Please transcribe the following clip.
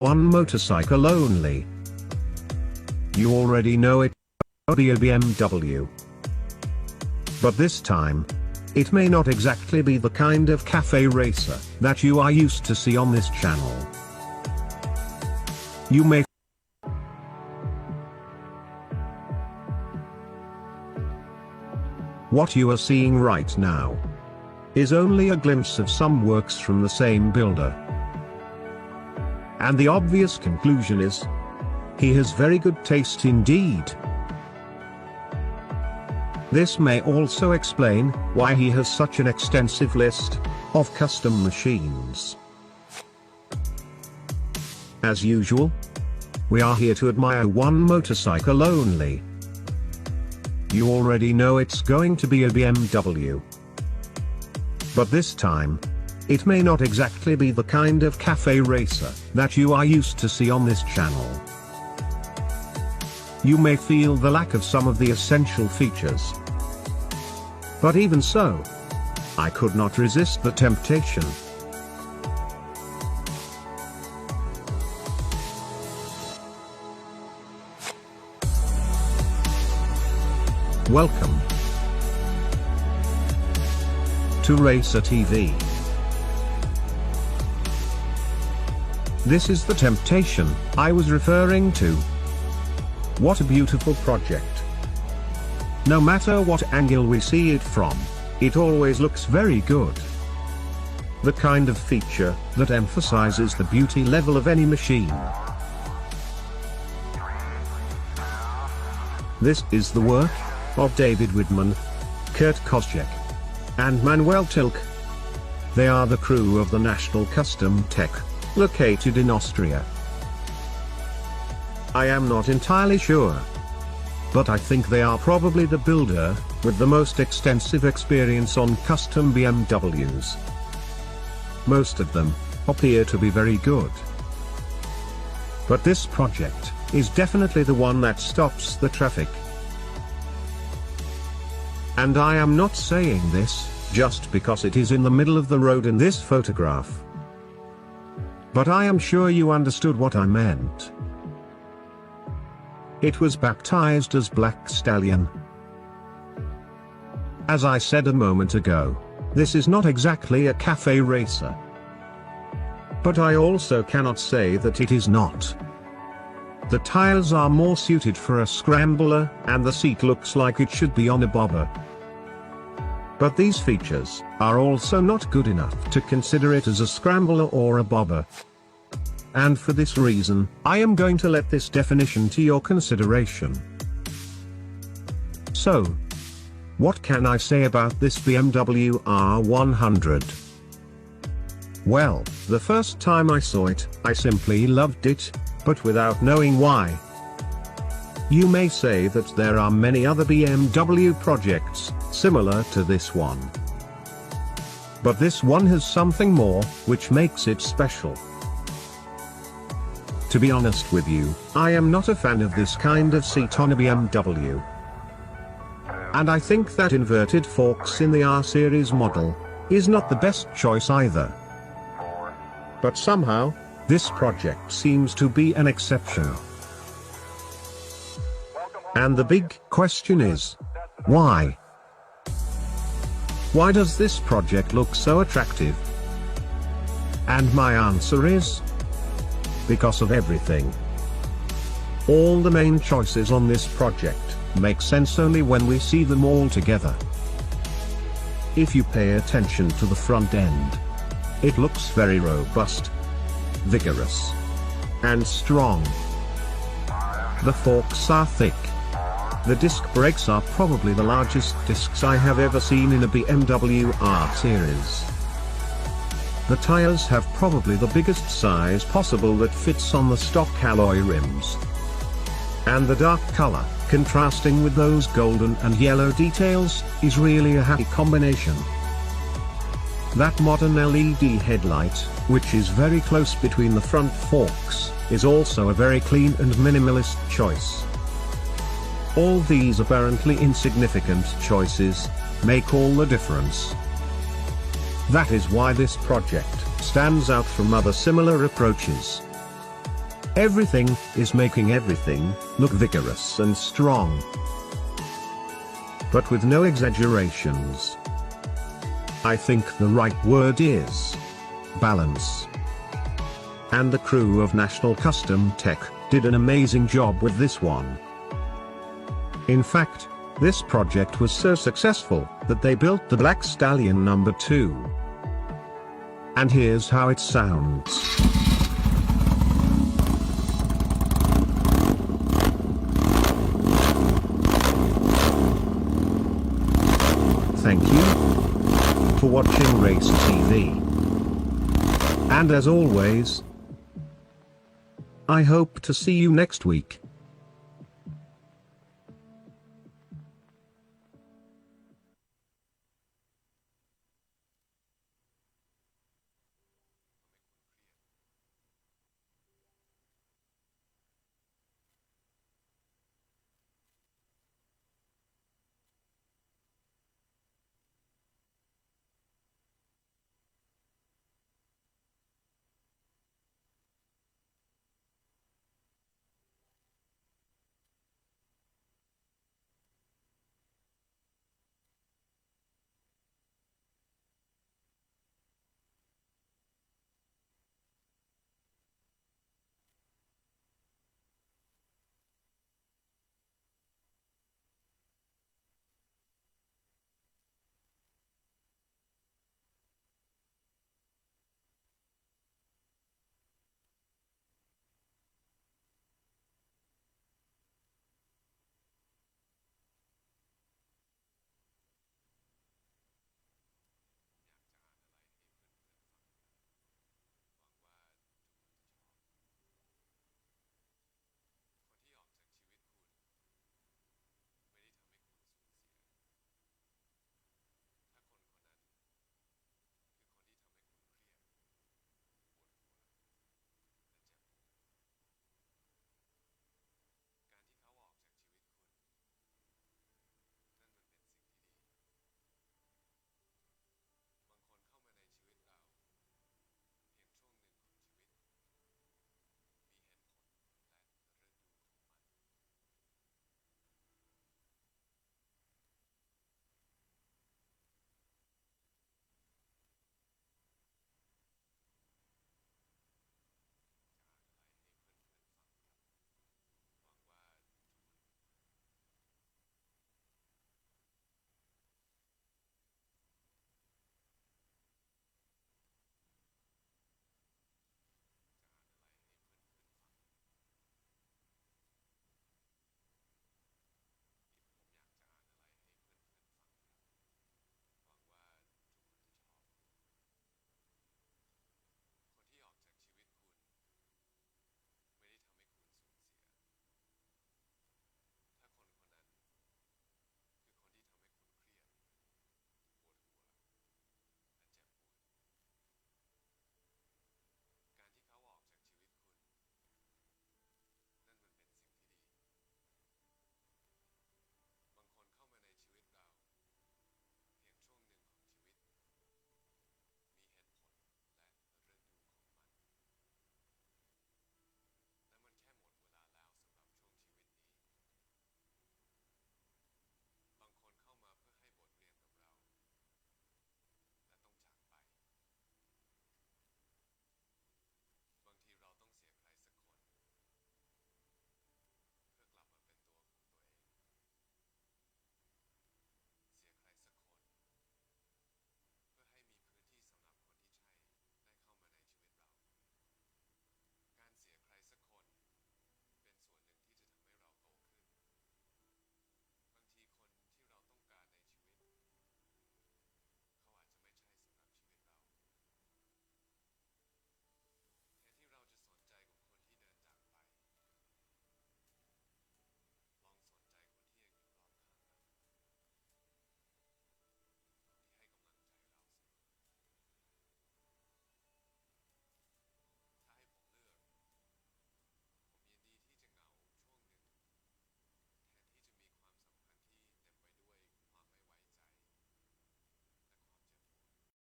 one motorcycle only. You already know it, be a BMW. But this time, it may not exactly be the kind of cafe racer that you are used to see on this channel. You may What you are seeing right now is only a glimpse of some works from the same builder. And the obvious conclusion is, he has very good taste indeed. This may also explain why he has such an extensive list of custom machines. As usual, we are here to admire one motorcycle only. You already know it's going to be a BMW. But this time, it may not exactly be the kind of cafe racer that you are used to see on this channel. You may feel the lack of some of the essential features. But even so, I could not resist the temptation. Welcome to Racer TV. This is the temptation I was referring to. What a beautiful project. No matter what angle we see it from, it always looks very good. The kind of feature that emphasizes the beauty level of any machine. This is the work of David Widman, Kurt Koscheck, and Manuel Tilk. They are the crew of the National Custom Tech, located in Austria. I am not entirely sure, but I think they are probably the builder with the most extensive experience on custom BMWs. Most of them appear to be very good. But this project is definitely the one that stops the traffic. And I am not saying this just because it is in the middle of the road in this photograph. But I am sure you understood what I meant. It was baptized as Black Stallion. As I said a moment ago, this is not exactly a cafe racer. But I also cannot say that it is not. The tires are more suited for a scrambler, and the seat looks like it should be on a bobber. But these features are also not good enough to consider it as a scrambler or a bobber. And for this reason, I am going to let this definition to your consideration. So, what can I say about this BMW R100? Well, the first time I saw it, I simply loved it, but without knowing why. You may say that there are many other BMW projects similar to this one. But this one has something more, which makes it special. To be honest with you, I am not a fan of this kind of seat on a BMW. And I think that inverted forks in the R-Series model is not the best choice either. But somehow, this project seems to be an exception. And the big question is, why? Why does this project look so attractive? And my answer is, because of everything. All the main choices on this project make sense only when we see them all together. If you pay attention to the front end, it looks very robust, vigorous, and strong. The forks are thick. The disc brakes are probably the largest discs I have ever seen in a BMW R-Series. The tires have probably the biggest size possible that fits on the stock alloy rims. And the dark color, contrasting with those golden and yellow details, is really a happy combination. That modern LED headlight, which is very close between the front forks, is also a very clean and minimalist choice. All these apparently insignificant choices make all the difference. That is why this project stands out from other similar approaches. Everything is making everything look vigorous and strong. But with no exaggerations. I think the right word is balance. And the crew of National Custom Tech did an amazing job with this one. In fact, this project was so successful that they built the Black Stallion number 2. And here's how it sounds. Thank you for watching Race TV. And as always, I hope to see you next week.